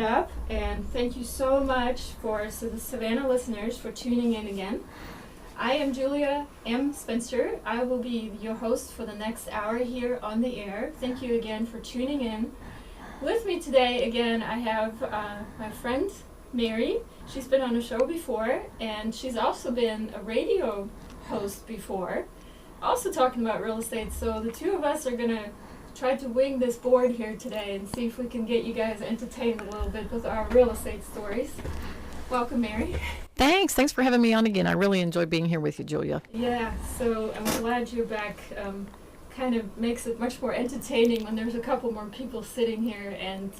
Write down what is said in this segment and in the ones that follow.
Up, and thank you so much for the Savannah listeners for tuning in again. I am Julia M. Spencer. I will be your host for the next hour here on the air. Thank you again for tuning in. With me today, again, I have my friend Mary. She's been on a show before, and she's also been a radio host before, also talking about real estate. So the two of us are going to try to wing this board here today and see if we can get you guys entertained a little bit with our real estate stories. Welcome, Mary. Thanks for having me on again. I really enjoy being here with you, Julia. Yeah, so I'm glad you're back. Kind of makes it much more entertaining when there's a couple more people sitting here and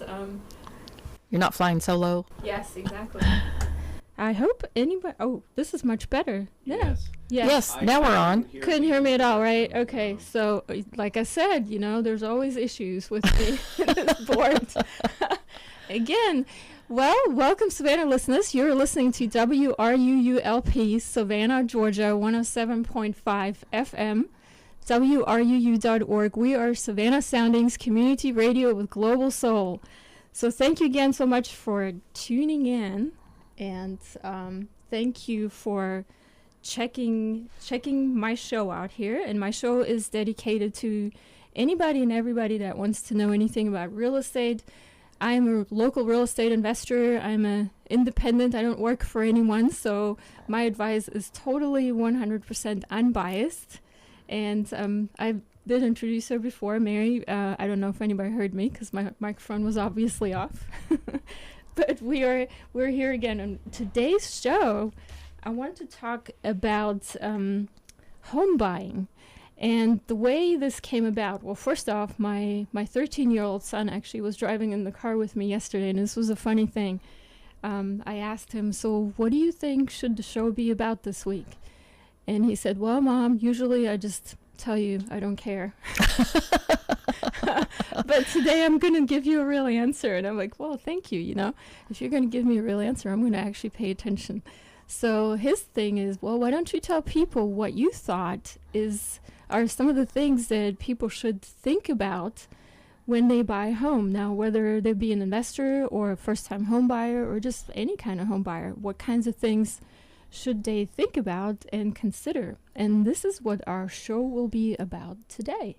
You're not flying solo? yes, exactly. I hope anybody... Oh, this is much better. Yeah. Yes, now we're on. Couldn't hear me at all, right? Okay, so like I said, there's always issues with this board. Again, well, welcome, Savannah listeners. You're listening to WRUULP, Savannah, Georgia, 107.5 FM, WRUU.org. We are Savannah Soundings Community Radio with Global Soul. So thank you again so much for tuning in, and thank you for checking my show out here. And my show is dedicated to anybody and everybody that wants to know anything about real estate. I'm a local real estate investor. I'm an independent. I don't work for anyone, so my advice is totally 100% unbiased. And I've been introduced her before, Mary. I don't know if anybody heard me because my microphone was obviously off. But we're here again on today's show. I want to talk about home buying and the way this came about. Well, first off, my 13-year-old son actually was driving in the car with me yesterday, and this was a funny thing. I asked him, so what do you think should the show be about this week? And he said, well, Mom, usually I just tell you I don't care. But today I'm going to give you a real answer. And I'm like, well, thank you. If you're going to give me a real answer, I'm going to actually pay attention. So his thing is, well, why don't you tell people what you thought are some of the things that people should think about when they buy a home? Now, whether they be an investor or a first-time home buyer or just any kind of home buyer, what kinds of things should they think about and consider? And this is what our show will be about today.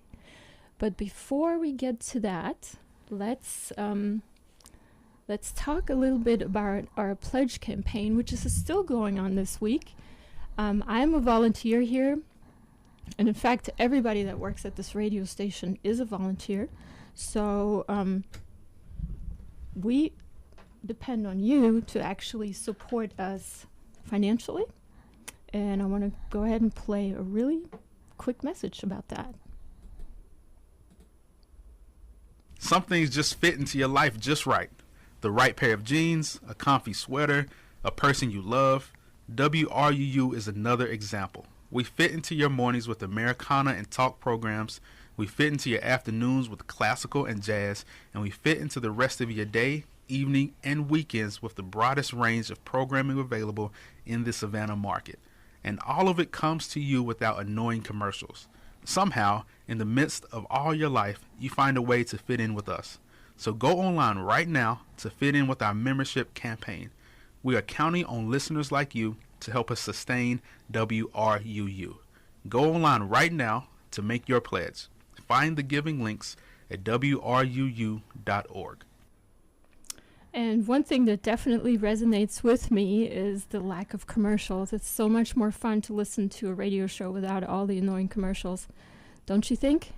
But before we get to that, let's talk a little bit about our pledge campaign, which is still going on this week. I'm a volunteer here, and in fact, everybody that works at this radio station is a volunteer. So we depend on you to actually support us financially. And I want to go ahead and play a really quick message about that. Some things just fit into your life just right. The right pair of jeans, a comfy sweater, a person you love. WRUU is another example. We fit into your mornings with Americana and talk programs. We fit into your afternoons with classical and jazz. And we fit into the rest of your day, evening, and weekends with the broadest range of programming available in the Savannah market. And all of it comes to you without annoying commercials. Somehow, in the midst of all your life, you find a way to fit in with us. So go online right now to fit in with our membership campaign. We are counting on listeners like you to help us sustain WRUU. Go online right now to make your pledge. Find the giving links at WRUU.org. And one thing that definitely resonates with me is the lack of commercials. It's so much more fun to listen to a radio show without all the annoying commercials. Don't you think?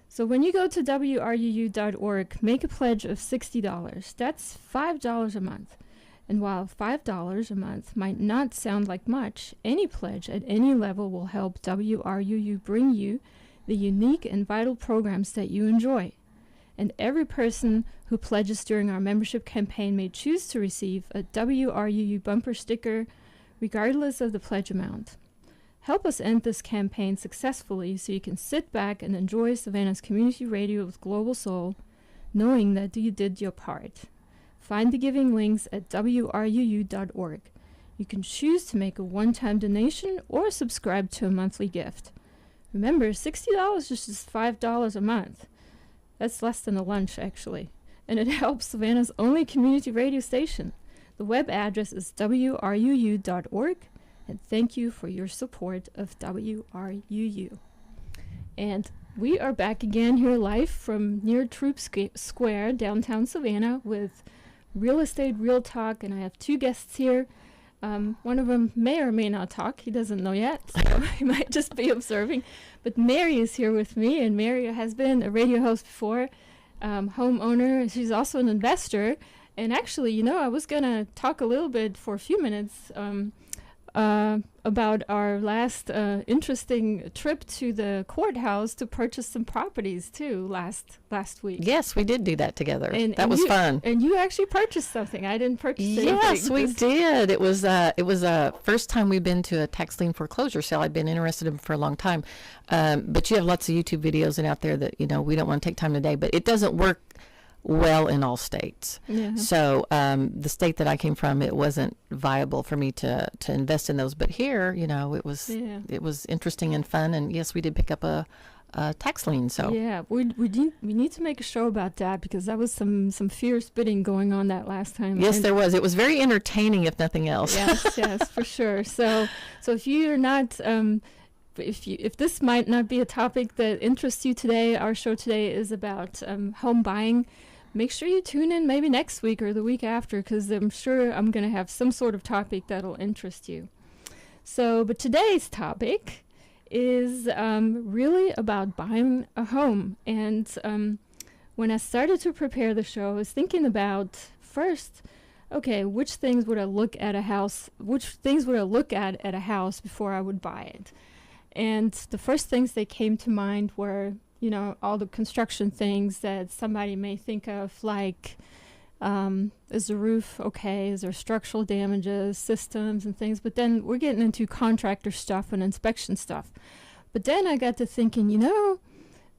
So when you go to WRUU.org, make a pledge of $60. That's $5 a month. And while $5 a month might not sound like much, any pledge at any level will help WRUU bring you the unique and vital programs that you enjoy. And every person who pledges during our membership campaign may choose to receive a WRUU bumper sticker regardless of the pledge amount. Help us end this campaign successfully so you can sit back and enjoy Savannah's community radio with Global Soul, knowing that you did your part. Find the giving links at WRUU.org. You can choose to make a one-time donation or subscribe to a monthly gift. Remember, $60 is just $5 a month. That's less than a lunch, actually. and it helps Savannah's only community radio station. The web address is wruu.org, and thank you for your support of WRUU. And we are back again here live from near Troop Square, downtown Savannah, with Real Estate Real Talk, and I have two guests here. One of them may or may not talk. He doesn't know yet, so he might just be observing. But Mary is here with me, and Mary has been a radio host before, homeowner. She's also an investor. And actually, you know, I was going to talk a little bit for a few minutes about our last interesting trip to the courthouse to purchase some properties, too, last week. Yes, we did do that together. And that was fun. And you actually purchased something. I didn't purchase anything. Yes, we did. It was first time we've been to a tax lien foreclosure sale. I've been interested in for a long time. But you have lots of YouTube videos out there that, you know, we don't want to take time today. But it doesn't work well in all states. Yeah. So the state that I came from, it wasn't viable for me to invest in those. But here, you know, it was interesting and fun. And yes, we did pick up a tax lien. So yeah, we need to make a show about that, because that was some fierce bidding going on that last time. Yes, there was. It was very entertaining, if nothing else. Yes, for sure. So if you're not if this might not be a topic that interests you today, our show today is about home buying. Make sure you tune in maybe next week or the week after, because I'm sure I'm going to have some sort of topic that'll interest you. So, but today's topic is really about buying a home. And when I started to prepare the show, I was thinking about first, okay, which things would I look at a house a house before I would buy it? And the first things that came to mind were, you know, all the construction things that somebody may think of, like, is the roof okay? Is there structural damages, systems and things? But then we're getting into contractor stuff and inspection stuff. But then I got to thinking, you know,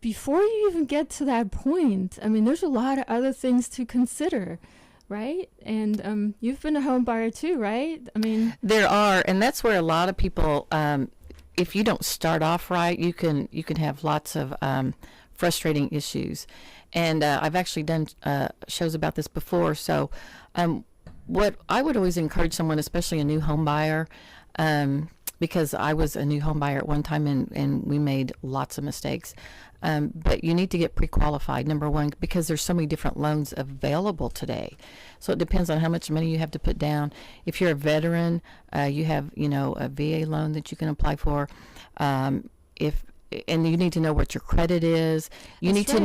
before you even get to that point, I mean, there's a lot of other things to consider, right? And you've been a home buyer too, right? I mean, there are, and that's where a lot of people, if you don't start off right, you can have lots of frustrating issues. And I've actually done shows about this before. So what I would always encourage someone, especially a new home buyer, because I was a new home buyer at one time and we made lots of mistakes. But you need to get pre-qualified, number one, because there's so many different loans available today. So it depends on how much money you have to put down. If you're a veteran, you have, you know, a VA loan that you can apply for. And you need to know what your credit is. You need to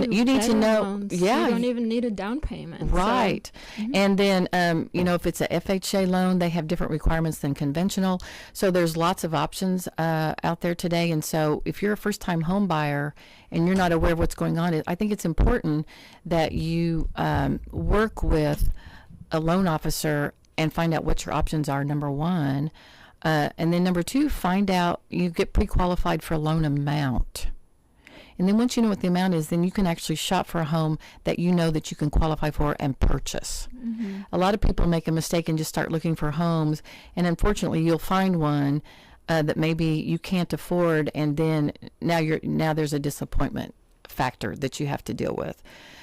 know. Loans. Yeah, you don't even need a down payment. Right. So. Mm-hmm. And then, you know, if it's a FHA loan, they have different requirements than conventional. So there's lots of options out there today. And so if you're a first-time home buyer and you're not aware of what's going on, I think it's important that you work with a loan officer and find out what your options are, number one. And then number two, find out, you get pre-qualified for a loan amount. And then once you know what the amount is, then you can actually shop for a home that you know that you can qualify for and purchase. Mm-hmm. A lot of people make a mistake and just start looking for homes. And unfortunately, you'll find one that maybe you can't afford. And then now there's a disappointment factor that you have to deal with.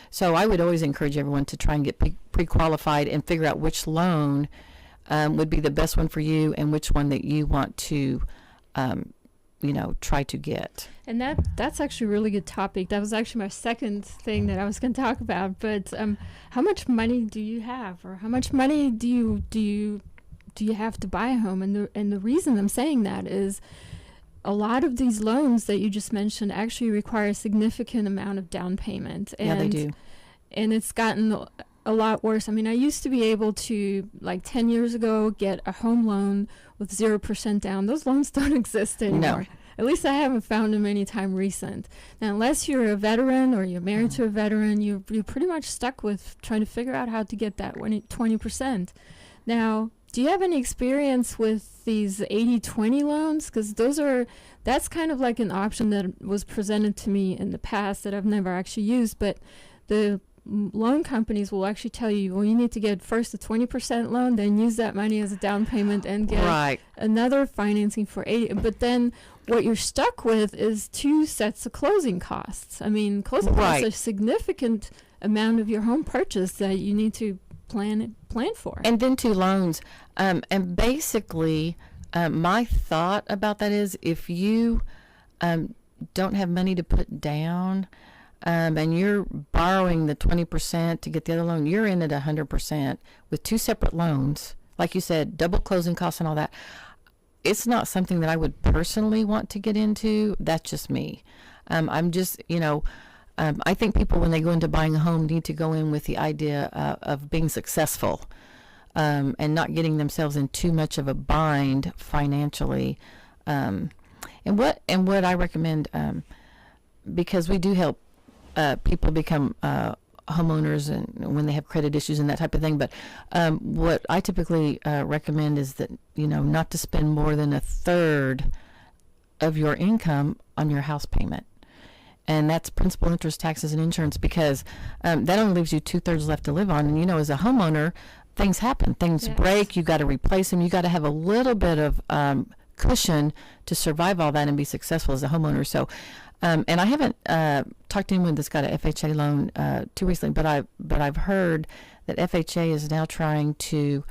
So I would always encourage everyone to try and get pre-qualified and figure out which loan would be the best one for you and which one that you want to, you know, try to get. And that's actually a really good topic. That was actually my second thing that I was going to talk about. But how much money do you have, or how much money do you have to buy a home? And the reason I'm saying that is a lot of these loans that you just mentioned actually require a significant amount of down payment. And, yeah, they do. And it's gotten a lot worse. I mean, I used to be able to, like 10 years ago, get a home loan with 0% down. Those loans don't exist anymore. No. At least I haven't found them anytime recent. Now, unless you're a veteran or you're married to a veteran, you're pretty much stuck with trying to figure out how to get that 20%. Now, do you have any experience with these 80-20 loans? Because that's kind of like an option that was presented to me in the past that I've never actually used, but the loan companies will actually tell you, well, you need to get first a 20% loan, then use that money as a down payment and get another financing for 80. But then what you're stuck with is two sets of closing costs. I mean, closing costs are significant amount of your home purchase that you need to plan for. And then 2 loans. And basically, my thought about that is if you don't have money to put down, and you're borrowing the 20% to get the other loan, you're in at 100% with 2 separate loans. Like you said, double closing costs and all that. It's not something that I would personally want to get into. That's just me. I'm just, I think people, when they go into buying a home, need to go in with the idea of being successful, and not getting themselves in too much of a bind financially. And what I recommend, because we do help people become homeowners and when they have credit issues and that type of thing. But what I typically recommend is that, not to spend more than 1/3 of your income on your house payment. And that's principal, interest, taxes, and insurance, because that only leaves you 2/3 left to live on. And, as a homeowner, things happen. Things break. You got to replace them. You got to have a little bit of cushion to survive all that and be successful as a homeowner. So, and I haven't talked to anyone that's got a FHA loan too recently, but I've heard that FHA is now trying to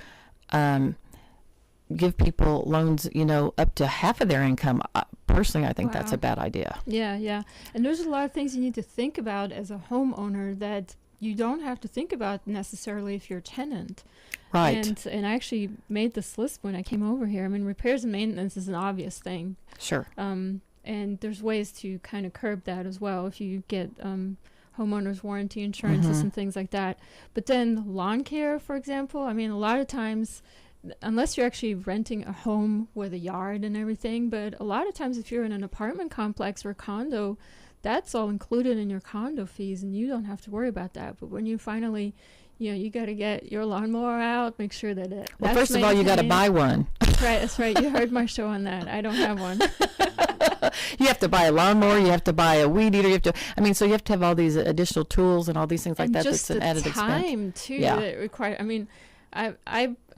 give people loans, up to half of their income. Personally, I think that's a bad idea. Yeah. And there's a lot of things you need to think about as a homeowner that you don't have to think about necessarily if you're a tenant. Right. And I actually made this list when I came over here. I mean, repairs and maintenance is an obvious thing. Sure. And there's ways to kind of curb that as well if you get homeowners warranty insurances and things like that. But then lawn care, for example, I mean, a lot of times, unless you're actually renting a home with a yard and everything, but a lot of times if you're in an apartment complex or a condo, that's all included in your condo fees and you don't have to worry about that. But when you finally, you got to get your lawnmower out, make sure that it... Well, first of all, you got to buy one. That's right. You heard my show on that. I don't have one. You have to buy a lawnmower. You have to buy a weed eater. So you have to have all these additional tools and all these things like and that. Just that's an added expense. time too that it requires. I mean, I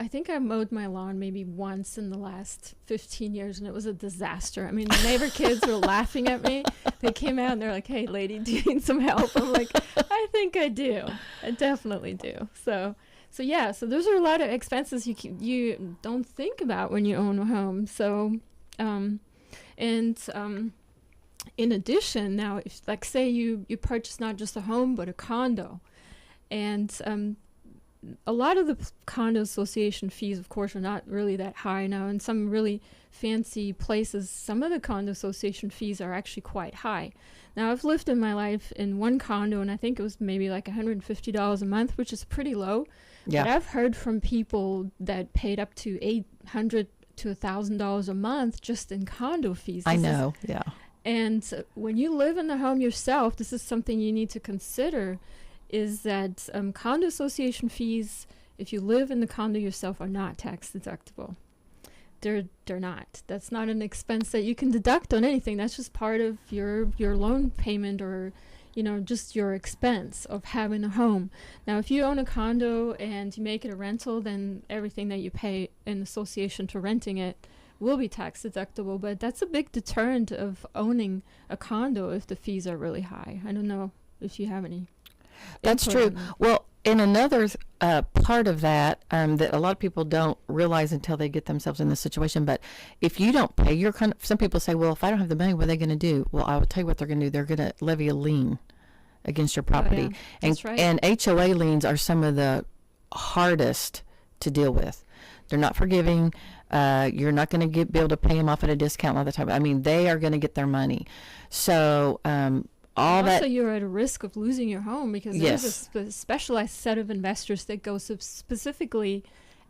think I mowed my lawn maybe once in the last 15 years, and it was a disaster. I mean, the neighbor kids were laughing at me. They came out and they're like, "Hey, lady, do you need some help?" I'm like, "I think I do. I definitely do." So those are a lot of expenses you don't think about when you own a home. So, in addition, now, if, like, say you purchase not just a home but a condo, and a lot of the condo association fees, of course, are not really that high now. In some really fancy places, some of the condo association fees are actually quite high. Now, I've lived in my life in one condo, and I think it was maybe like $150 a month, which is pretty low. Yeah. But I've heard from people that paid up to $800 to $1,000 a month just in condo fees. I know, yeah. And when you live in the home yourself, this is something you need to consider, is that condo association fees, if you live in the condo yourself, are not tax deductible. They're not. That's not an expense that you can deduct on anything. That's just part of your loan payment, or just your expense of having a home. Now, if you own a condo and you make it a rental, then everything that you pay in association to renting it will be tax deductible. But that's a big deterrent of owning a condo if the fees are really high. I don't know if you have any. That's true. Well, in another part of that, that a lot of people don't realize until they get themselves in this situation, but if you don't pay your some people say, well, if I don't have the money, what are they going to do? Well, I will tell you what they're going to do. They're going to levy a lien against your property. Yeah, that's right. And HOA liens are some of the hardest to deal with. They're not forgiving. You're not going to be able to pay them off at a discount all the time. I mean, they are going to get their money. So, also, you're at a risk of losing your home because there's a specialized set of investors that go specifically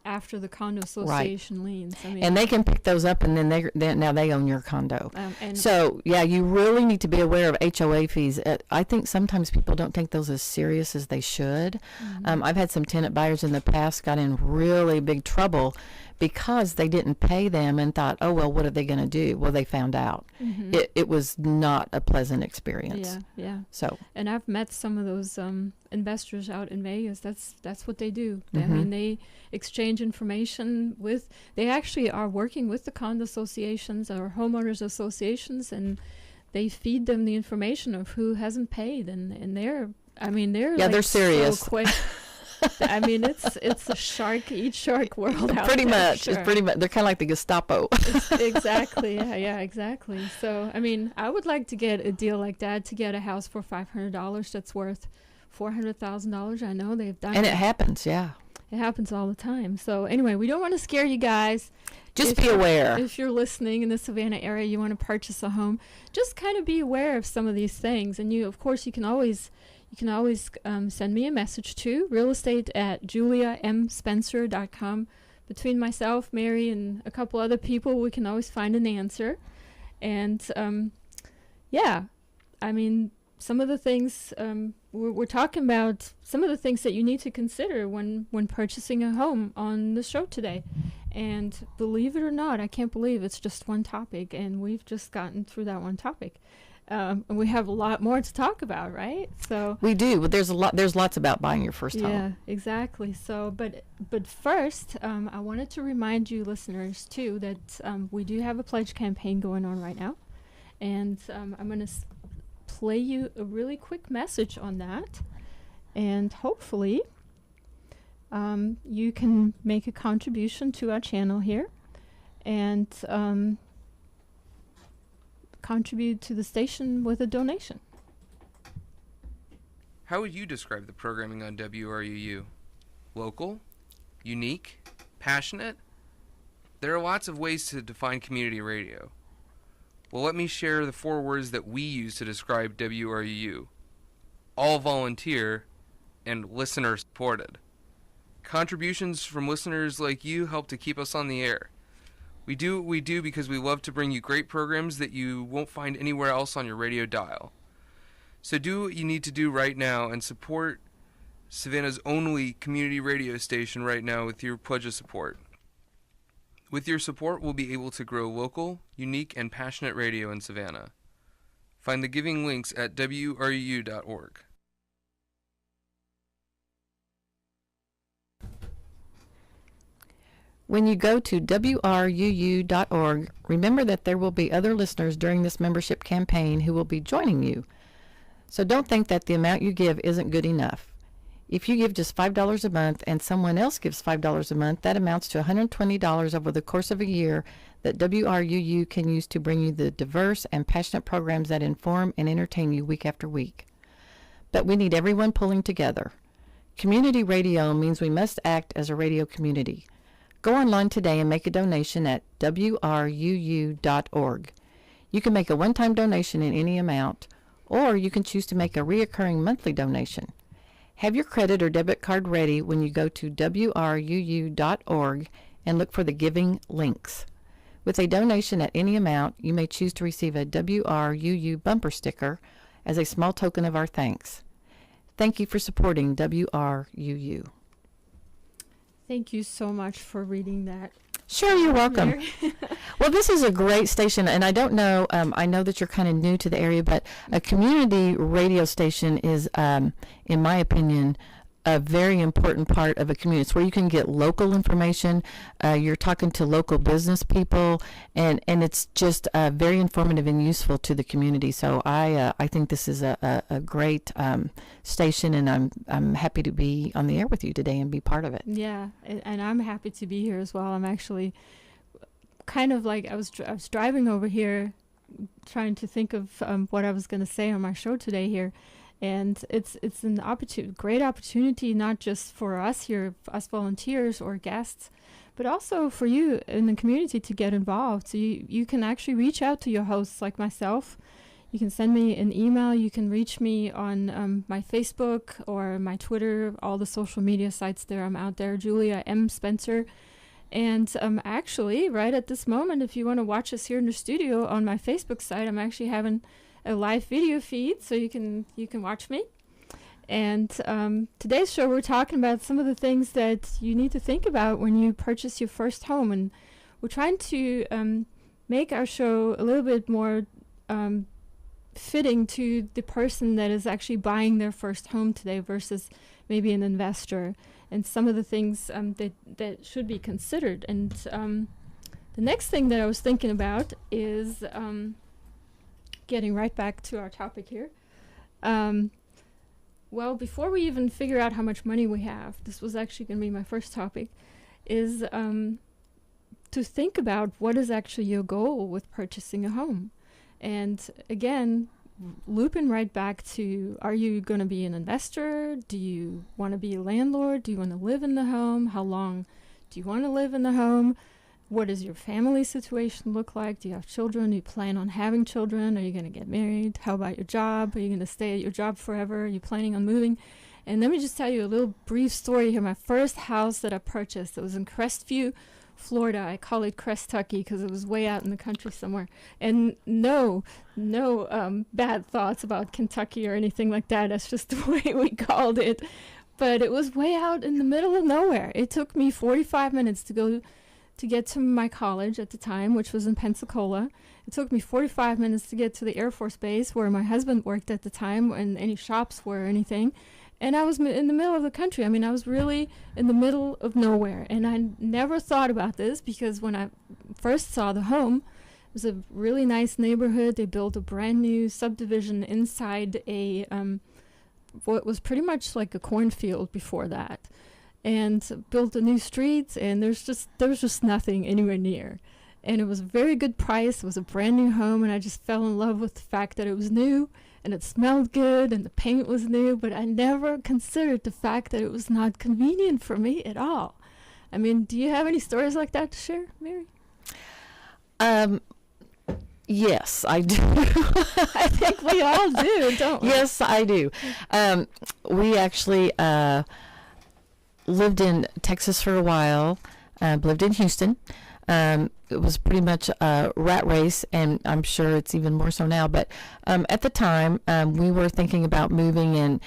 after the condo association liens. I mean, and they can pick those up, and then now they own your condo. So, you really need to be aware of HOA fees. I think sometimes people don't take those as serious as they should. Mm-hmm. I've had some tenant buyers in the past got in really big trouble because they didn't pay them and thought, oh, well, what are they going to do? Well, they found out. Mm-hmm. It was not a pleasant experience. Yeah. So, and I've met some of those investors out in Vegas. That's what they do. Mm-hmm. I mean, they exchange information with. They actually are working with the condo associations or homeowners associations, and they feed them the information of who hasn't paid, and they're I mean, they're they're serious. So quick. I mean, it's a eat shark world out Pretty there. much. Sure. It's pretty much. They're kind of like the Gestapo. Exactly. Yeah, exactly. So, I mean, I would like to get a deal like that, to get a house for $500 that's worth $400,000. I know they've done And it. it happens, yeah. It happens all the time. So, anyway, we don't want to scare you guys. Just be aware. If you're listening in the Savannah area, you want to purchase a home, just kind of be aware of some of these things. And you, of course, you can always send me a message to realestate@juliamspencer.com. Between myself, Mary, and a couple other people, we can always find an answer. And I mean, some of the things we're talking about, some of the things that you need to consider when purchasing a home on the show today. And believe it or not, I can't believe it's just one topic, and we've just gotten through that one topic. And we have a lot more to talk about, right? So we do, but there's lots about buying your first home. Yeah, exactly. So, but first, I wanted to remind you listeners too that we do have a pledge campaign going on right now, and I'm going to play you a really quick message on that, and hopefully you can make a contribution to our channel here, and contribute to the station with a donation. How would you describe the programming on WRUU? Local? Unique? Passionate? There are lots of ways to define community radio. Well, let me share the 4 words that we use to describe WRUU. All volunteer and listener supported. Contributions from listeners like you help to keep us on the air. We do what we do because we love to bring you great programs that you won't find anywhere else on your radio dial. So do what you need to do right now and support Savannah's only community radio station right now with your pledge of support. With your support, we'll be able to grow local, unique, and passionate radio in Savannah. Find the giving links at wruu.org. When you go to wruu.org, remember that there will be other listeners during this membership campaign who will be joining you. So don't think that the amount you give isn't good enough. If you give just $5 a month and someone else gives $5 a month, that amounts to $120 over the course of a year that WRUU can use to bring you the diverse and passionate programs that inform and entertain you week after week. But we need everyone pulling together. Community radio means we must act as a radio community. Go online today and make a donation at wruu.org. You can make a one-time donation in any amount, or you can choose to make a reoccurring monthly donation. Have your credit or debit card ready when you go to wruu.org and look for the giving links. With a donation at any amount, you may choose to receive a WRUU bumper sticker as a small token of our thanks. Thank you for supporting WRUU. Thank you so much for reading that. Sure, you're welcome. Well, this is a great station, and I don't know, I know that you're kind of new to the area, but a community radio station is, in my opinion, a very important part of a community. It's where you can get local information. You're talking to local business people, and it's just very informative and useful to the community. So I think this is a great station, and I'm happy to be on the air with you today and be part of it. Yeah, and I'm happy to be here as well. I'm actually kind of like I was driving over here, trying to think of what I was going to say on my show today here. And it's an great opportunity, not just for us here, us volunteers or guests, but also for you in the community to get involved. So you can actually reach out to your hosts like myself. You can send me an email. You can reach me on my Facebook or my Twitter, all the social media sites there. I'm out there, Julia M. Spencer. And actually, right at this moment, if you want to watch us here in the studio on my Facebook site, I'm actually having a live video feed, so you can watch me. And today's show, we're talking about some of the things that you need to think about when you purchase your first home, and we're trying to make our show a little bit more fitting to the person that is actually buying their first home today versus maybe an investor, and some of the things that should be considered. And the next thing that I was thinking about is getting right back to our topic here. Well, before we even figure out how much money we have, this was actually going to be my first topic, is to think about what is actually your goal with purchasing a home. And again, looping right back to, are you going to be an investor? Do you want to be a landlord? Do you want to live in the home? How long do you want to live in the home? What does your family situation look like? Do you have children? Do you plan on having children? Are you going to get married? How about your job? Are you going to stay at your job forever? Are you planning on moving? And let me just tell you a little brief story here. My first house that I purchased, it was in Crestview, Florida. I call it Crestucky because it was way out in the country somewhere. And no bad thoughts about Kentucky or anything like that. That's just the way we called it. But it was way out in the middle of nowhere. It took me 45 minutes to get to my college at the time, which was in Pensacola. It took me 45 minutes to get to the Air Force Base where my husband worked at the time, and any shops were or anything. And I was in the middle of the country. I mean, I was really in the middle of nowhere. And I never thought about this because when I first saw the home, it was a really nice neighborhood. They built a brand new subdivision inside a what was pretty much like a cornfield before that. And built a new street, and there was just nothing anywhere near. And it was a very good price. It was a brand new home, and I just fell in love with the fact that it was new, and it smelled good, and the paint was new, but I never considered the fact that it was not convenient for me at all. I mean, do you have any stories like that to share, Mary? Yes, I do. I think we all do, don't we? Yes, I do. We actually lived in Texas for a while, lived in Houston. It was pretty much a rat race, and I'm sure it's even more so now. But at the time, we were thinking about moving,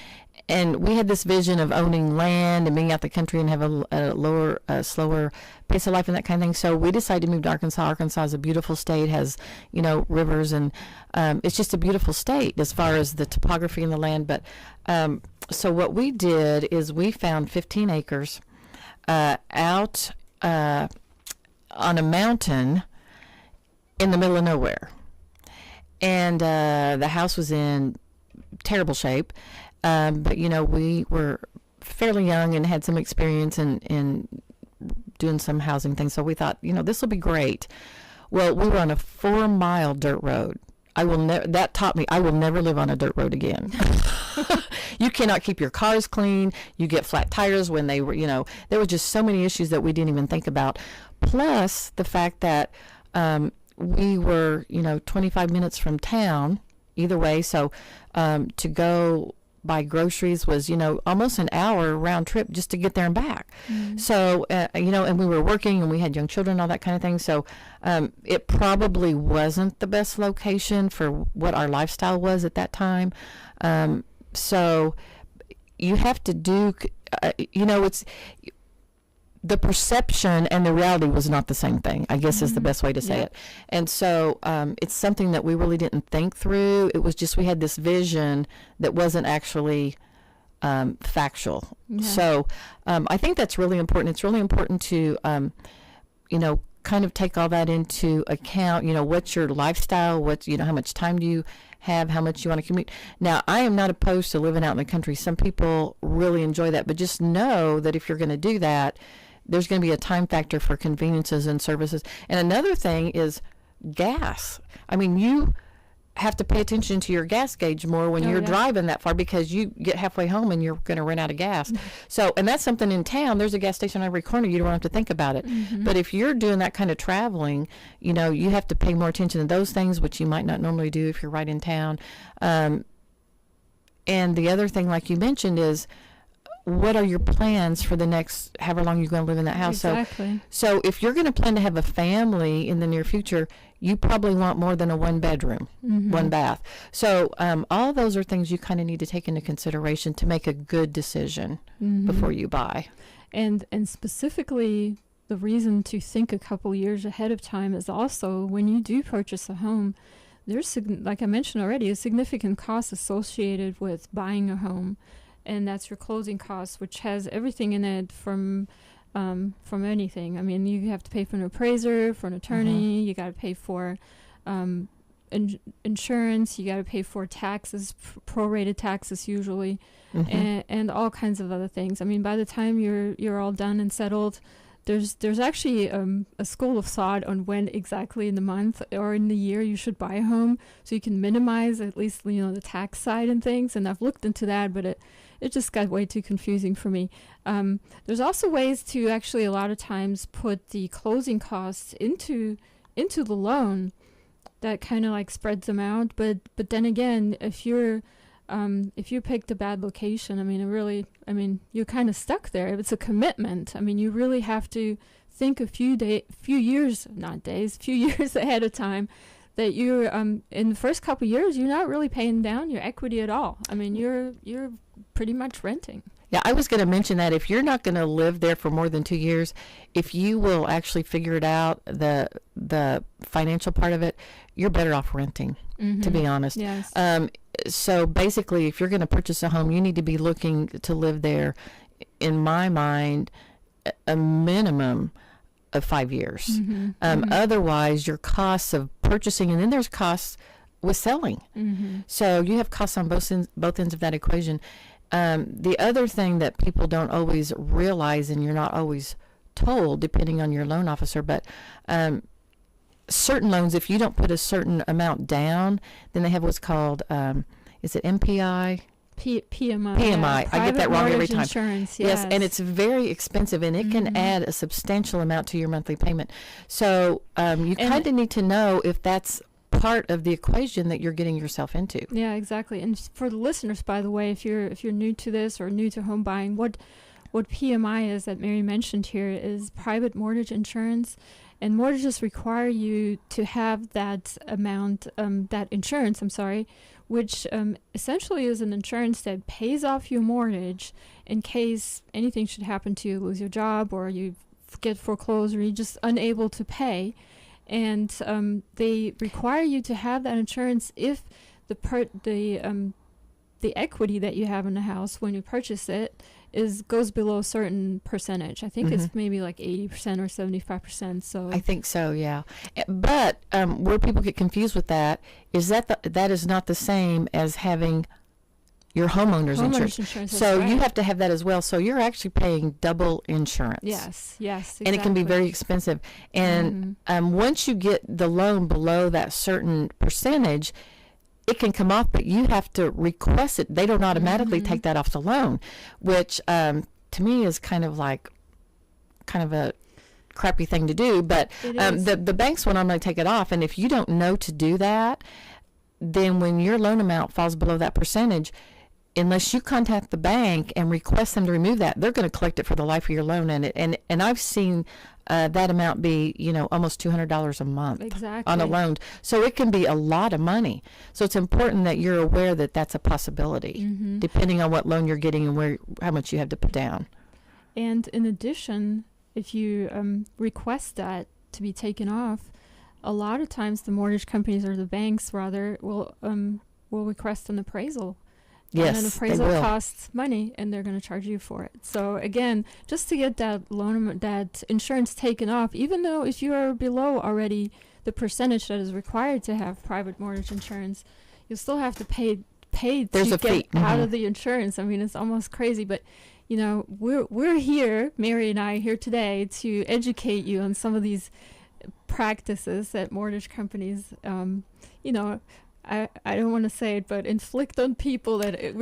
and we had this vision of owning land and being out the country and have a lower, slower pace of life and that kind of thing. So we decided to move to Arkansas. Arkansas is a beautiful state, has, rivers, and it's just a beautiful state as far as the topography and the land. But so what we did is we found 15 acres out on a mountain in the middle of nowhere. And the house was in terrible shape. But, we were fairly young and had some experience in doing some housing things. So we thought, this will be great. Well, we were on a 4-mile dirt road. That taught me I will never live on a dirt road again. You cannot keep your cars clean. You get flat tires when they were, there were just so many issues that we didn't even think about. Plus the fact that we were, 25 minutes from town either way. So to go buy groceries was, almost an hour round trip just to get there and back. Mm-hmm. So, and we were working and we had young children, all that kind of thing. So it probably wasn't the best location for what our lifestyle was at that time. So you have to do, it's the perception and the reality was not the same thing, I guess, is the best way to say it. And so it's something that we really didn't think through. It was just we had this vision that wasn't actually factual. Yeah. So I think that's really important. It's really important to, kind of take all that into account. What's your lifestyle? How much time do you have? How much you want to commute? Now, I am not opposed to living out in the country. Some people really enjoy that, but just know that if you're going to do that, there's going to be a time factor for conveniences and services. And another thing is gas. I mean, you have to pay attention to your gas gauge more when you're driving that far because you get halfway home and you're going to run out of gas. Mm-hmm. So, and that's something in town. There's a gas station on every corner. You don't have to think about it. Mm-hmm. But if you're doing that kind of traveling, you have to pay more attention to those things, which you might not normally do if you're right in town. And the other thing, like you mentioned, is what are your plans for the next however long you're going to live in that house? Exactly. So if you're going to plan to have a family in the near future, you probably want more than a 1-bedroom, 1 bath. So all those are things you kind of need to take into consideration to make a good decision before you buy. And specifically, the reason to think a couple years ahead of time is also when you do purchase a home, there's, like I mentioned already, a significant cost associated with buying a home. And that's your closing costs, which has everything in it from anything. I mean, you have to pay for an appraiser, for an attorney. You got to pay for insurance. You got to pay for taxes, prorated taxes usually, and all kinds of other things. I mean, by the time you're all done and settled, there's actually a school of thought on when exactly in the month or in the year you should buy a home, so you can minimize at least the tax side and things. And I've looked into that, but it just got way too confusing for me. There's also ways to actually a lot of times put the closing costs into the loan. That kind of like spreads them out, but then again, if you picked a bad location, you're kind of stuck there. It's a commitment. I mean, you really have to think a few years ahead of time, that you're in the first couple years you're not really paying down your equity at all. I mean, you're pretty much renting. Yeah, I was going to mention that if you're not going to live there for more than 2 years, if you will actually figure it out, the financial part of it, you're better off renting, to be honest. Yes. So basically, if you're going to purchase a home, you need to be looking to live there, in my mind, a minimum of 5 years. Otherwise, your costs of purchasing, and then there's costs with selling. So you have costs on both ends of that equation. The other thing that people don't always realize, and you're not always told, depending on your loan officer, but certain loans, if you don't put a certain amount down, then they have what's called, is it MPI? PMI. PMI. I get that wrong every time. Insurance, yes, and it's very expensive, and it can add a substantial amount to your monthly payment. So you kind of need to know if that's part of the equation that you're getting yourself into. Yeah, exactly. And for the listeners, by the way, if you're new to this or new to home buying, what PMI is that Mary mentioned here is private mortgage insurance. And mortgages require you to have that amount, that insurance, which essentially is an insurance that pays off your mortgage in case anything should happen to you, lose your job, or you get foreclosed, or you're just unable to pay. And they require you to have that insurance if the equity that you have in the house when you purchase it goes below a certain percentage. I think it's maybe like 80% or 75%. So I think so, yeah. But where people get confused with that is that is not the same as having your homeowner's insurance. So you have to have that as well. So you're actually paying double insurance. Yes, exactly. And it can be very expensive. And once you get the loan below that certain percentage, it can come off, but you have to request it. They don't automatically take that off the loan, which to me is kind of a crappy thing to do. But the banks will normally take it off, and if you don't know to do that, then when your loan amount falls below that percentage, unless you contact the bank and request them to remove that, they're going to collect it for the life of your loan. And I've seen that amount be, almost $200 a month on a loan. So it can be a lot of money. So it's important that you're aware that that's a possibility, depending on what loan you're getting and how much you have to put down. And in addition, if you request that to be taken off, a lot of times the mortgage companies, or the banks rather, will request an appraisal. Yes, and an appraisal costs money, and they're going to charge you for it. So again, just to get that that insurance taken off, even though if you are below already the percentage that is required to have private mortgage insurance, you still have to pay There's to a get fee. out of the insurance. I mean, it's almost crazy, but we're here, Mary and I, here today to educate you on some of these practices that mortgage companies, I don't want to say it, but inflict on people that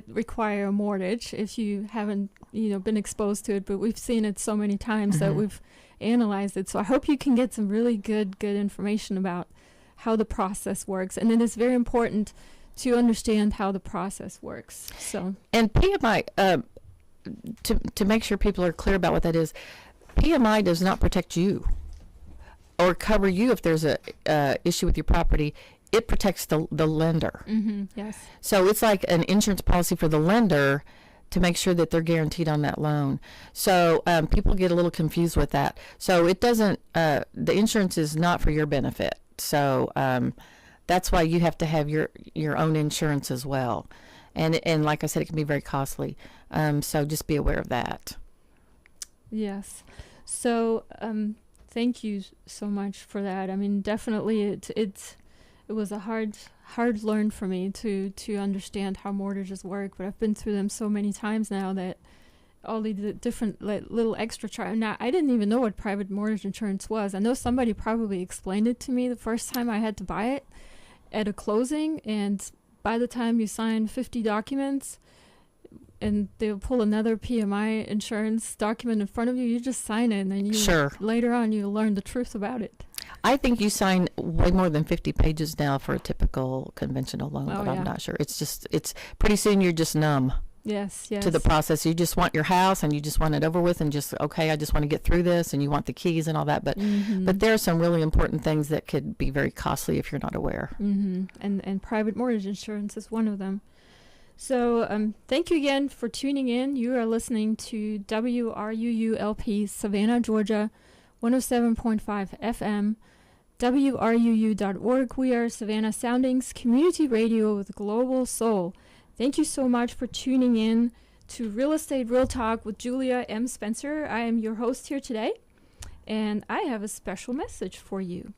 require a mortgage if you haven't been exposed to it. But we've seen it so many times that we've analyzed it. So I hope you can get some really good information about how the process works. And it is very important to understand how the process works. So and PMI, to make sure people are clear about what that is, PMI does not protect you or cover you if there's a issue with your property. It protects the lender. Yes. So it's like an insurance policy for the lender to make sure that they're guaranteed on that loan. So people get a little confused with that. So it doesn't, the insurance is not for your benefit. So that's why you have to have your own insurance as well. And like I said, it can be very costly. So just be aware of that. Yes. So thank you so much for that. I mean, definitely it's it was a hard learn for me to understand how mortgages work. But I've been through them so many times now that all the different little extra charge. Now, I didn't even know what private mortgage insurance was. I know somebody probably explained it to me the first time I had to buy it at a closing, and by the time you sign 50 documents and they'll pull another PMI insurance document in front of you, you just sign it, and then later on you learn the truth about it. I think you sign way more than 50 pages now for a typical conventional loan, but I'm not sure. It's pretty soon you're just numb. Yes. To the process. You just want your house and you just want it over with, and just, okay, I just want to get through this, and you want the keys and all that. But but there are some really important things that could be very costly if you're not aware. And private mortgage insurance is one of them. So thank you again for tuning in. You are listening to WRUU-LP Savannah, Georgia, 107.5 FM, WRUU.org. We are Savannah Soundings Community Radio with Global Soul. Thank you so much for tuning in to Real Estate Real Talk with Julia M. Spencer. I am your host here today, and I have a special message for you.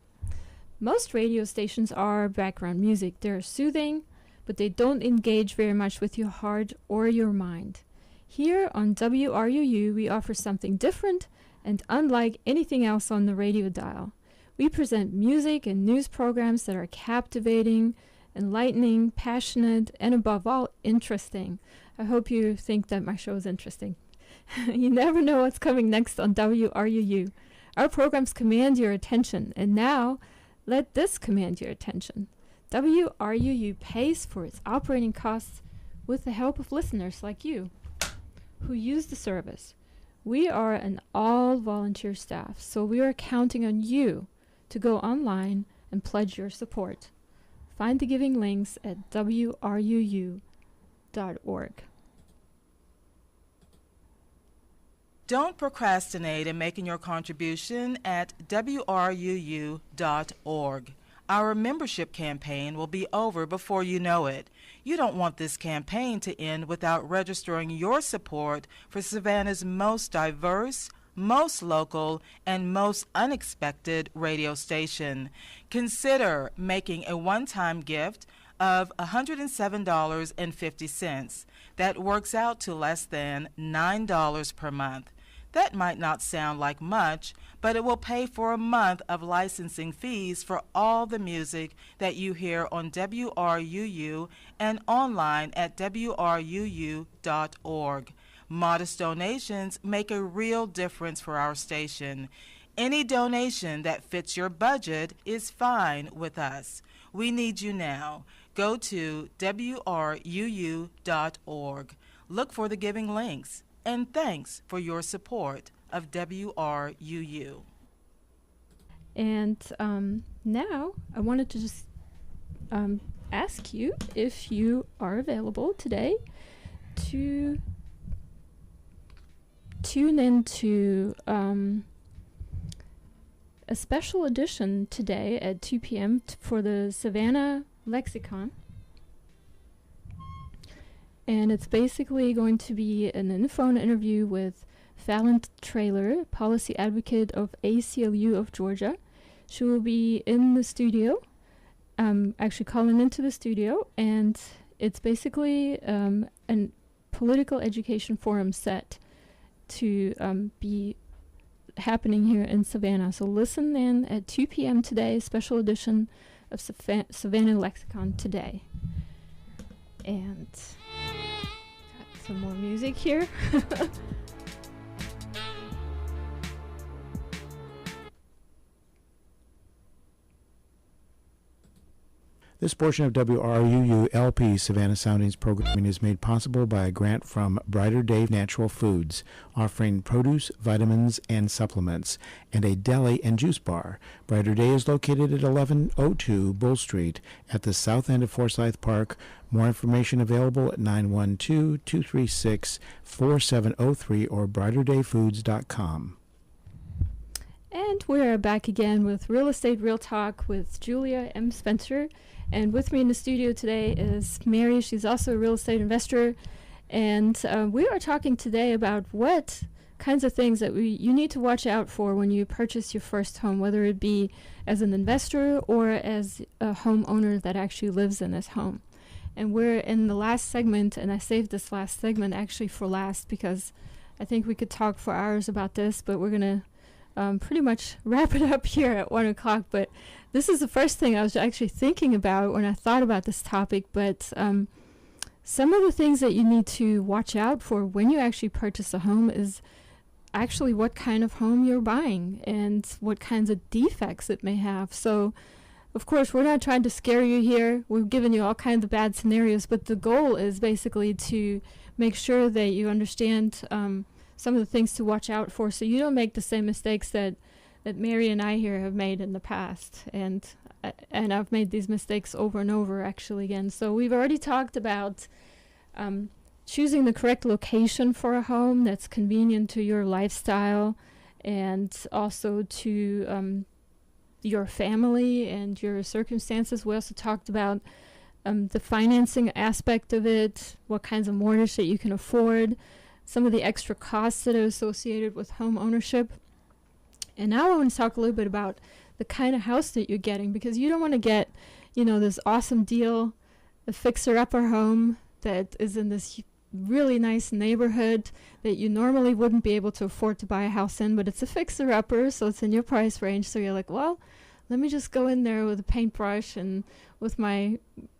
Most radio stations are background music. They're soothing, but they don't engage very much with your heart or your mind. Here on WRUU, we offer something different and unlike anything else on the radio dial. We present music and news programs that are captivating, enlightening, passionate, and above all, interesting. I hope you think that my show is interesting. You never know what's coming next on WRUU. Our programs command your attention, and now let this command your attention. WRUU pays for its operating costs with the help of listeners like you who use the service. We are an all-volunteer staff, so we are counting on you to go online and pledge your support. Find the giving links at WRUU.org. Don't procrastinate in making your contribution at WRUU.org. Our membership campaign will be over before you know it. You don't want this campaign to end without registering your support for Savannah's most diverse, most local, and most unexpected radio station. Consider making a one-time gift of $107.50. That works out to less than $9 per month. That might not sound like much, but it will pay for a month of licensing fees for all the music that you hear on WRUU and online at WRUU.org. Modest donations make a real difference for our station. Any donation that fits your budget is fine with us. We need you now. Go to WRUU.org. Look for the giving links. And thanks for your support of WRUU. And now I wanted to just ask you if you are available today to tune into a special edition today at 2 p.m. For the Savannah Lexicon. And it's basically going to be an phone interview with Fallon Traylor, policy advocate of ACLU of Georgia. She will be in the studio, actually calling into the studio, and it's basically a political education forum set to be happening here in Savannah. So listen in at 2 p.m. today, special edition of Savannah Lexicon today. And got some more music here. This portion of WRUU LP Savannah Soundings programming is made possible by a grant from Brighter Day Natural Foods, offering produce, vitamins, and supplements, and a deli and juice bar. Brighter Day is located at 1102 Bull Street at the south end of Forsyth Park. More information available at 912-236-4703 or brighterdayfoods.com. And we're back again with Real Estate Real Talk with Julia M. Spencer. And with me in the studio today is Mary. She's also a real estate investor. And we are talking today about what kinds of things that you need to watch out for when you purchase your first home, whether it be as an investor or as a homeowner that actually lives in this home. And we're in the last segment, and I saved this last segment actually for last because I think we could talk for hours about this, but we're going to pretty much wrap it up here at 1 o'clock. But this is the first thing I was actually thinking about when I thought about this topic. But some of the things that you need to watch out for when you actually purchase a home is actually what kind of home you're buying and what kinds of defects it may have. So, of course, we're not trying to scare you here. We've given you all kinds of bad scenarios, but the goal is basically to make sure that you understand some of the things to watch out for so you don't make the same mistakes that Mary and I here have made in the past. And I've made these mistakes over and over, actually, again. So we've already talked about choosing the correct location for a home that's convenient to your lifestyle and also to your family and your circumstances. We also talked about the financing aspect of it, what kinds of mortgage that you can afford, some of the extra costs that are associated with home ownership. And now I want to talk a little bit about the kind of house that you're getting, because you don't want to get, this awesome deal, a fixer-upper home that is in this really nice neighborhood that you normally wouldn't be able to afford to buy a house in, but it's a fixer-upper, so it's in your price range. So you're like, well, let me just go in there with a paintbrush and with my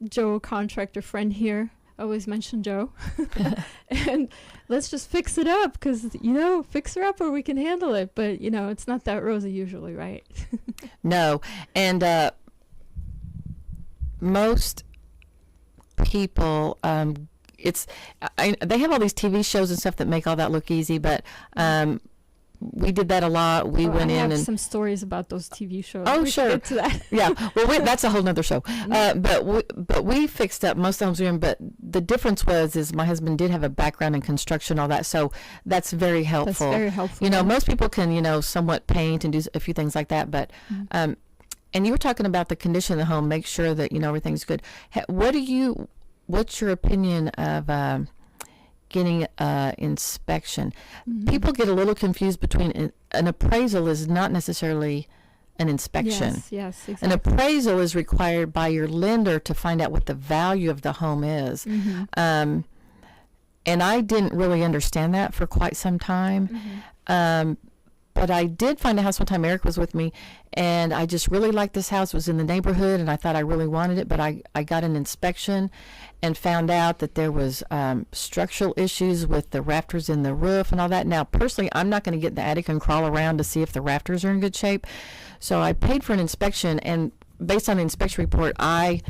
Joe contractor friend here. I always mention Joe. And let's just fix it up because, fixer-upper, we can handle it. But, it's not that rosy usually, right? No. And most people, they have all these TV shows and stuff that make all that look easy, but we did that a lot. We went I in have and some stories about those TV shows. Oh, we sure. Get to that. Yeah. Well, that's a whole nother show. But we fixed up most of the homes we were in. But the difference is my husband did have a background in construction, all that. So that's very helpful. That's very helpful. Most people can, somewhat paint and do a few things like that. But, and you were talking about the condition of the home. Make sure that, everything's good. What's your opinion of getting inspection? People get a little confused between an appraisal is not necessarily an inspection. Yes, exactly. An appraisal is required by your lender to find out what the value of the home is. And I didn't really understand that for quite some time. But I did find a house one time. Eric was with me, and I just really liked this house. It was in the neighborhood, and I thought I really wanted it. But I got an inspection and found out that there was structural issues with the rafters in the roof and all that. Now, personally, I'm not going to get in the attic and crawl around to see if the rafters are in good shape. So I paid for an inspection, and based on the inspection report, I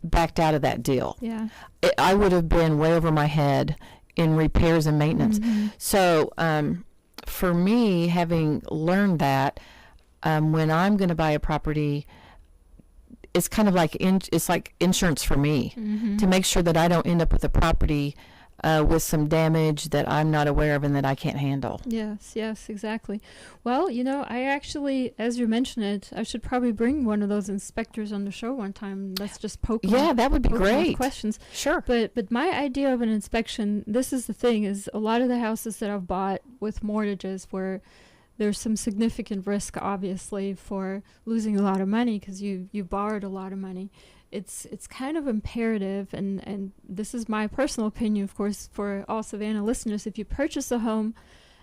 backed out of that deal. Yeah. I would have been way over my head in repairs and maintenance. So for me, having learned that, when I'm going to buy a property, it's kind of like it's like insurance for me to make sure that I don't end up with a property with some damage that I'm not aware of and that I can't handle. Yes, exactly. Well, I actually, as you mentioned it, I should probably bring one of those inspectors on the show one time. Let's just poke. Yeah, that would be great. Questions. Sure. But my idea of an inspection, this is the thing, is a lot of the houses that I've bought with mortgages where there's some significant risk, obviously, for losing a lot of money because you borrowed a lot of money. It's kind of imperative, and this is my personal opinion, of course, for all Savannah listeners. If you purchase a home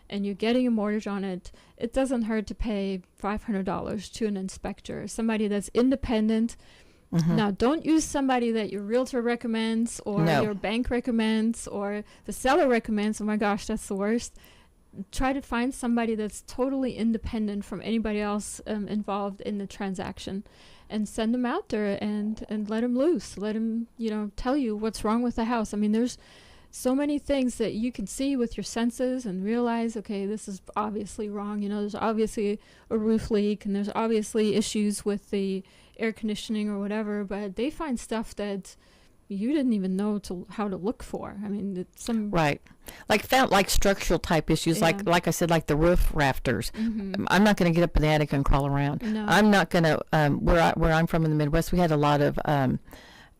and you're getting a mortgage on it, it doesn't hurt to pay $500 to an inspector, somebody that's independent. Now, don't use somebody that your realtor recommends or your bank recommends or the seller recommends. Oh my gosh, that's the worst. Try to find somebody that's totally independent from anybody else involved in the transaction, and send them out there and let them loose. Let them, tell you what's wrong with the house. I mean, there's so many things that you can see with your senses and realize, okay, this is obviously wrong. There's obviously a roof leak and there's obviously issues with the air conditioning or whatever, but they find stuff that you didn't even know how to look for. I mean, it's some like structural type issues, like I said, like the roof rafters. I'm not going to get up in the attic and crawl around. No. I'm not going to. Where I'm from in the Midwest, we had a lot of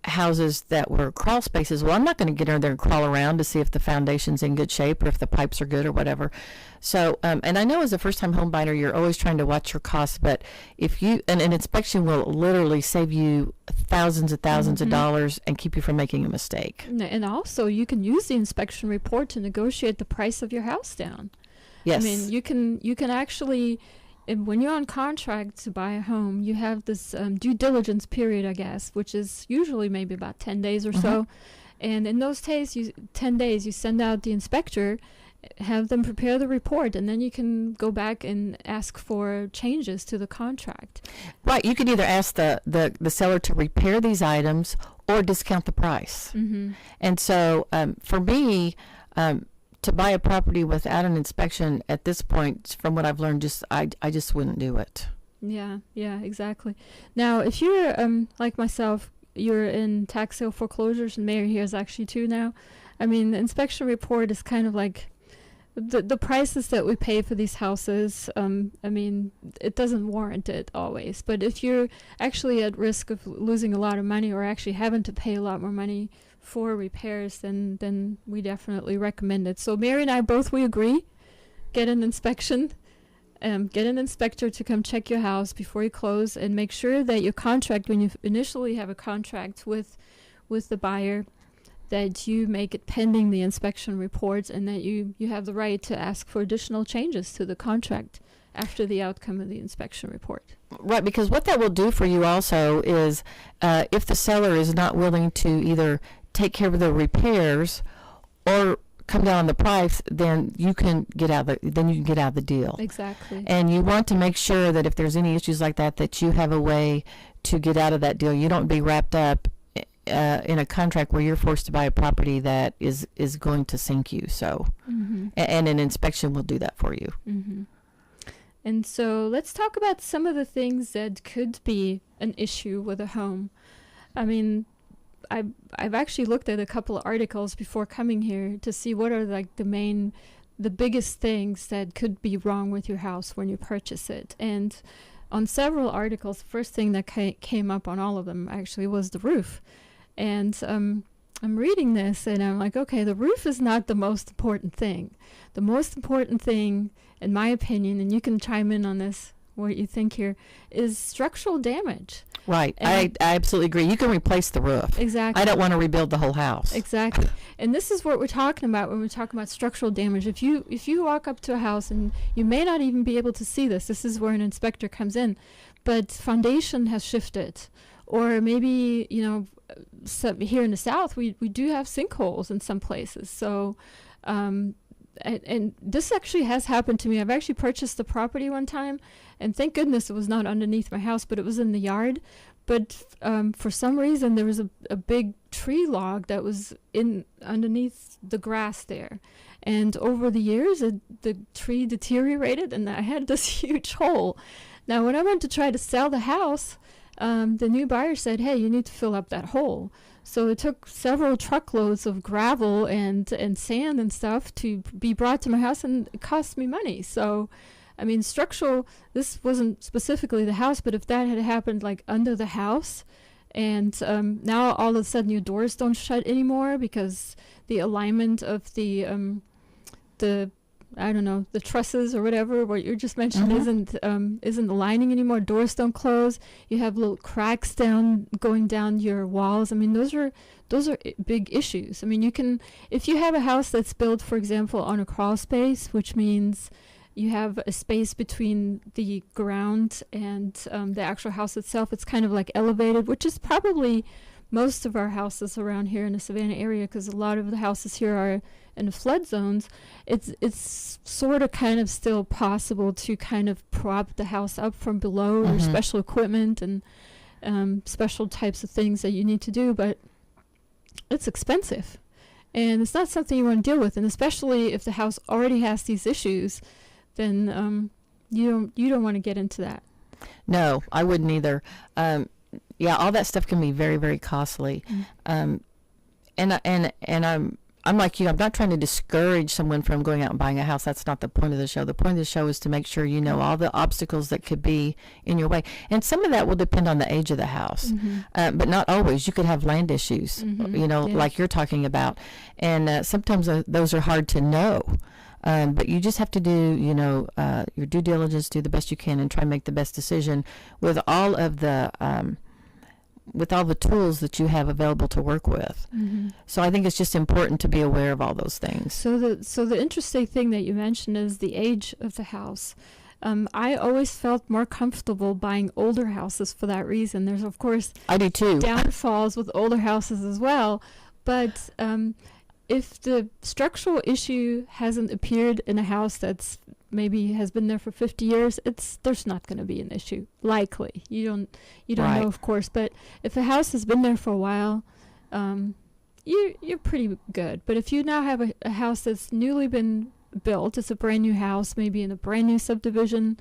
houses that were crawl spaces. Well, I'm not going to get in there and crawl around to see if the foundation's in good shape or if the pipes are good or whatever. So, and I know as a first-time home buyer, you're always trying to watch your costs, but if you, an inspection will literally save you thousands of dollars and keep you from making a mistake. And also, you can use the inspection report to negotiate the price of your house down. Yes. I mean, you can actually, when you're on contract to buy a home, you have this due diligence period, I guess, which is usually maybe about 10 days or so. And in those 10 days, you send out the inspector, have them prepare the report, and then you can go back and ask for changes to the contract. Right. You can either ask the seller to repair these items or discount the price. And so for me, to buy a property without an inspection at this point, from what I've learned, I just wouldn't do it. Yeah, exactly. Now, if you're like myself, you're in tax sale foreclosures, and Mary here is actually too now. I mean, the inspection report is kind of like the prices that we pay for these houses. I mean, it doesn't warrant it always. But if you're actually at risk of losing a lot of money or actually having to pay a lot more money for repairs, then we definitely recommend it. So Mary and I we agree, get an inspection, get an inspector to come check your house before you close, and make sure that your contract, when you initially have a contract with the buyer, that you make it pending the inspection reports, and that you have the right to ask for additional changes to the contract after the outcome of the inspection report. Right, because what that will do for you also is if the seller is not willing to either take care of the repairs or come down on the price, then you can get out of the deal. Exactly. And you want to make sure that if there's any issues like that you have a way to get out of that deal. You don't be wrapped up in a contract where you're forced to buy a property that is going to sink you. So, and an inspection will do that for you. And so let's talk about some of the things that could be an issue with a home. I mean, I've actually looked at a couple of articles before coming here to see what are like the biggest things that could be wrong with your house when you purchase it. And on several articles, the first thing that came up on all of them actually was the roof. And I'm reading this and I'm like, okay, the roof is not the most important thing. The most important thing, in my opinion, and you can chime in on this, what you think here, is structural damage. Right. I absolutely agree. You can replace the roof. Exactly. I don't want to rebuild the whole house. Exactly. And this is what we're talking about when we're talking about structural damage. If you walk up to a house, and you may not even be able to see this is where an inspector comes in, but foundation has shifted. Or maybe, here in the South, we do have sinkholes in some places. So, and this actually has happened to me. I've actually purchased the property one time, and thank goodness it was not underneath my house, but it was in the yard. But for some reason, there was a big tree log that was underneath the grass there. And over the years, the tree deteriorated, and I had this huge hole. Now, when I went to try to sell the house, the new buyer said, hey, you need to fill up that hole. So it took several truckloads of gravel and sand and stuff to be brought to my house, and it cost me money. So, I mean, this wasn't specifically the house, but if that had happened like under the house, and now all of a sudden your doors don't shut anymore because the alignment of the trusses or whatever, what you just mentioned isn't aligning anymore. Doors don't close. You have little cracks going down your walls. I mean, those are big issues. I mean, if you have a house that's built, for example, on a crawl space, which means you have a space between the ground and the actual house itself. It's kind of like elevated, which is probably most of our houses around here in the Savannah area, because a lot of the houses here are in the flood zones. It's sort of kind of still possible to kind of prop the house up from below. There's special equipment and special types of things that you need to do, but it's expensive. And it's not something you want to deal with, and especially if the house already has these issues, then you don't want to get into that. No, I wouldn't either. Yeah, all that stuff can be very, very costly. And I'm like you. I'm not trying to discourage someone from going out and buying a house. That's not the point of the show. The point of the show is to make sure you know all the obstacles that could be in your way. And some of that will depend on the age of the house, but not always. You could have land issues, like you're talking about. And sometimes those are hard to know. But you just have to do, your due diligence, do the best you can, and try and make the best decision with all of the tools that you have available to work with. So I think it's just important to be aware of all those things. So the interesting thing that you mentioned is the age of the house. I always felt more comfortable buying older houses for that reason. There's, of course, I do too. Downfalls with older houses as well, but if the structural issue hasn't appeared in a house that's maybe has been there for 50 years, there's not going to be an issue. Likely, you don't Right. know, of course. But if a house has been there for a while, you're pretty good. But if you now have a house that's newly been built, it's a brand new house, maybe in a brand new subdivision.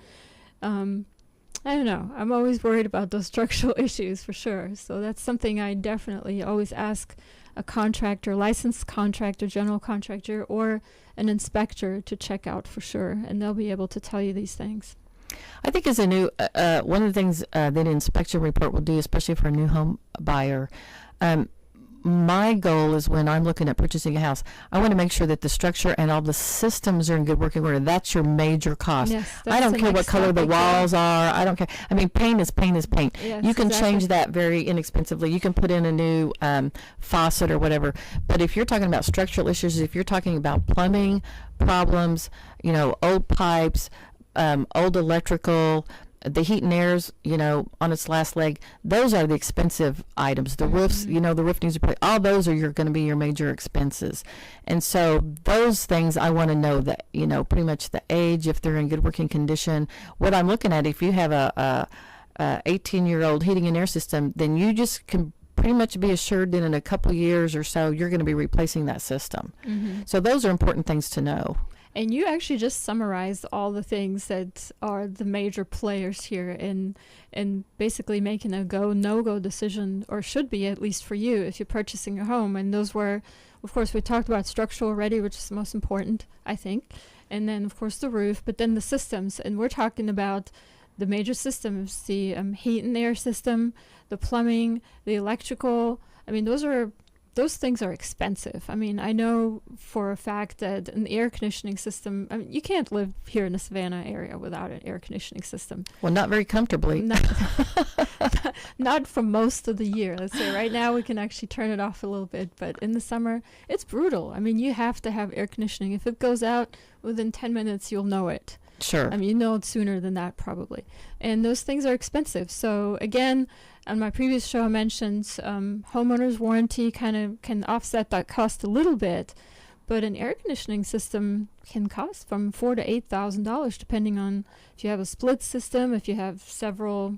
I don't know. I'm always worried about those structural issues for sure. So that's something I definitely always ask a contractor, licensed contractor, general contractor, or an inspector to check out for sure, and they'll be able to tell you these things. I think as a new, one of the things that an inspection report will do, especially for a new home buyer, my goal is when I'm looking at purchasing a house, I want to make sure that the structure and all the systems are in good working order. That's your major cost. Yes, I don't that's the care what next color the topic, yeah. walls are. I don't care. I mean, paint is paint is paint. Yes, You can exactly. change that very inexpensively. You can put in a new faucet or whatever. But if you're talking about structural issues, if you're talking about plumbing problems, old pipes, old electrical, the heat and air's, on its last leg, those are the expensive items. The roofs, the roof needs to be, all those are going to be your major expenses. And so those things I want to know that, pretty much the age, if they're in good working condition. What I'm looking at, if you have a 18-year-old heating and air system, then you just can pretty much be assured that in a couple years or so, you're going to be replacing that system. So those are important things to know. And you actually just summarized all the things that are the major players here in basically making a go, no-go decision, or should be at least for you if you're purchasing a home. And those were, of course, we talked about structural already, which is the most important, I think. And then, of course, the roof, but then the systems. And we're talking about the major systems, the heat and air system, the plumbing, the electrical. I mean, those things are expensive. I mean, I know for a fact that an air conditioning system, you can't live here in the Savannah area without an air conditioning system. Well, not very comfortably. Not for most of the year. Let's say right now we can actually turn it off a little bit, but in the summer, it's brutal. I mean, you have to have air conditioning. If it goes out within 10 minutes, you'll know it. Sure. I mean, you know it sooner than that probably. And those things are expensive. So again, on my previous show, I mentioned homeowner's warranty kind of can offset that cost a little bit, but an air conditioning system can cost from $4,000 to $8,000 depending on if you have a split system, if you have several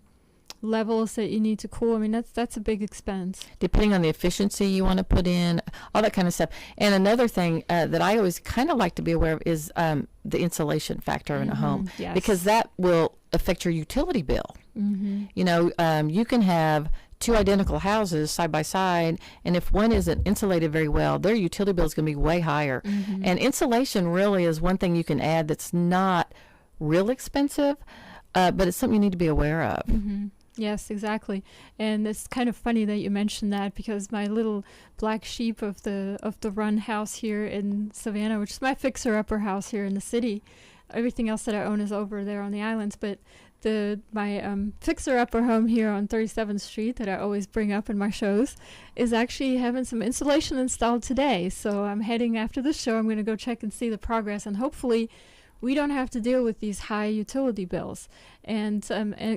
levels that you need to cool. I mean, that's a big expense. Depending on the efficiency you want to put in, all that kind of stuff. And another thing that I always kind of like to be aware of is the insulation factor in a home, yes. because that will affect your utility bill. You can have two identical houses side by side, and if one isn't insulated very well, their utility bill is going to be way higher. And insulation really is one thing you can add that's not real expensive, but it's something you need to be aware of. Yes, exactly. And it's kind of funny that you mentioned that, because my little black sheep of the run house here in Savannah, which is my fixer-upper house here in the city, everything else that I own is over there on the islands, but my fixer-upper home here on 37th Street that I always bring up in my shows is actually having some insulation installed today. So I'm heading after the show. I'm going to go check and see the progress, and hopefully we don't have to deal with these high utility bills. And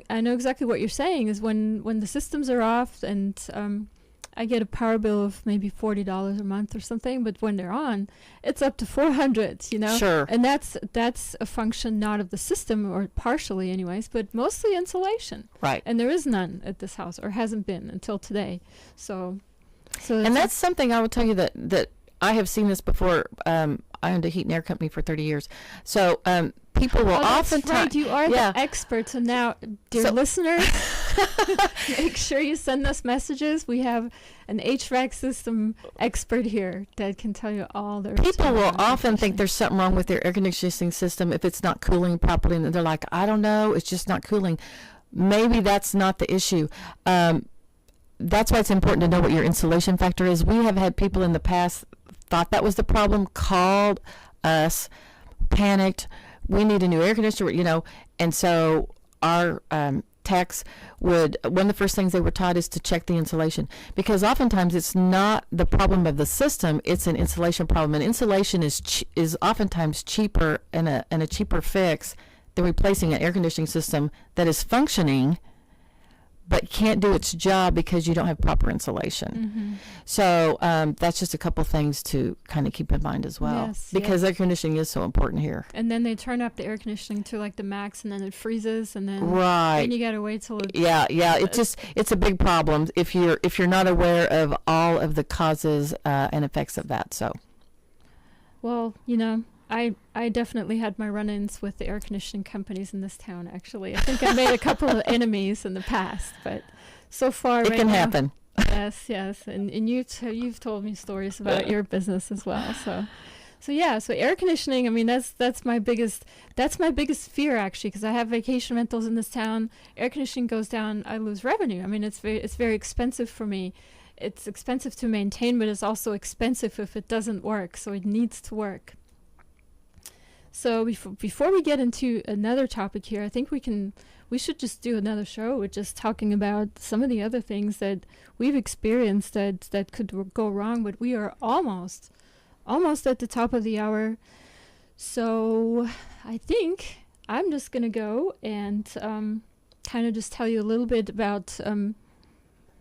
I know exactly what you're saying is when the systems are off and I get a power bill of maybe $40 a month or something, but when they're on, it's up to $400, Sure. And that's a function not of the system, or partially anyways, but mostly insulation. Right. And there is none at this house, or hasn't been until today. So And that's something I will tell you that I have seen this before. I owned a heat and air company for 30 years. So people will Oh, that's oftentimes. right. You are yeah. the expert. So now, dear So- listeners, make sure you send us messages. We have an HVAC system expert here that can tell you all the. People will often think there's something wrong with their air conditioning system if it's not cooling properly, and they're like, I don't know, it's just not cooling. Maybe that's not the issue. That's why it's important to know what your insulation factor is. We have had people in the past thought that was the problem, called us, panicked. We need a new air conditioner, and so our techs one of the first things they were taught is to check the insulation, because oftentimes it's not the problem of the system, it's an insulation problem, and insulation is oftentimes cheaper and a cheaper fix than replacing an air conditioning system that is functioning but can't do its job because you don't have proper insulation. Mm-hmm. So that's just a couple things to kind of keep in mind as well, Yes, because yes. air conditioning is so important here. And then they turn up the air conditioning to like the max, and then it freezes, and then Right. then you gotta wait till it. Yeah. It's a big problem if you're not aware of all of the causes and effects of that. So. Well, I definitely had my run-ins with the air conditioning companies in this town. Actually, I think I made a couple of enemies in the past, but so far It right can now- happen. Yes, and you've told me stories about your business as well. So air conditioning. I mean, that's my biggest fear actually, because I have vacation rentals in this town. Air conditioning goes down, I lose revenue. I mean, it's very expensive for me. It's expensive to maintain, but it's also expensive if it doesn't work. So it needs to work. So before we get into another topic here, I think we should just do another show with just talking about some of the other things that we've experienced that could go wrong, but we are almost at the top of the hour. So I think I'm just going to go and kind of just tell you a little bit about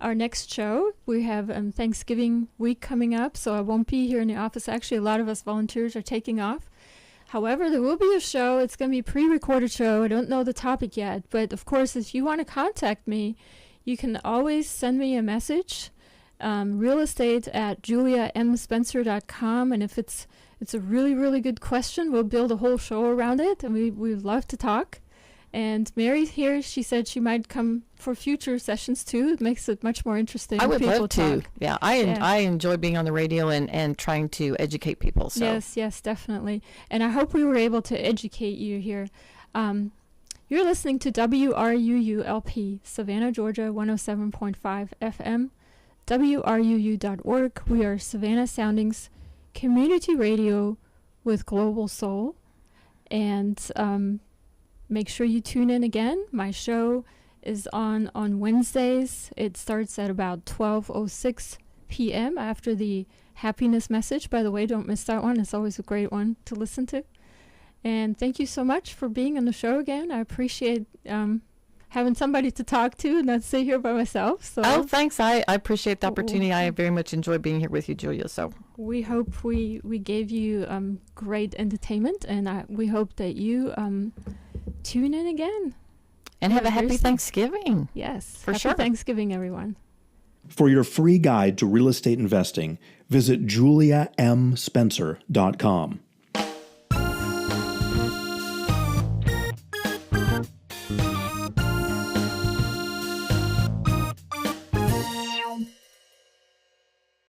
our next show. We have Thanksgiving week coming up, so I won't be here in the office. Actually, a lot of us volunteers are taking off. However, there will be a show. It's going to be a pre-recorded show. I don't know the topic yet, but of course, if you want to contact me, you can always send me a message, realestate@juliamspencer.com, and if it's a really, really good question, we'll build a whole show around it, and we love to talk. And Mary here, she said she might come for future sessions too. It makes it much more interesting. I would people love to. talk. Yeah, Yeah. I enjoy being on the radio and trying to educate people. So. Yes, definitely. And I hope we were able to educate you here. You're listening to WRUU-LP, Savannah, Georgia, 107.5 FM, WRUU.org. We are Savannah Soundings Community Radio with Global Soul. And make sure you tune in again. My show is on Wednesdays. It starts at about 12:06 p.m. after the happiness message. By the way, don't miss that one. It's always a great one to listen to. And thank you so much for being on the show again. I appreciate having somebody to talk to and not sit here by myself. So Oh, thanks. I appreciate the opportunity. I very much enjoy being here with you, Julia. So we hope we gave you great entertainment, and we hope that you tune in again. and have a Yeah, happy there's- Thanksgiving. Yes. For Happy sure. Thanksgiving, everyone. For your free guide to real estate investing, visit juliamspencer.com.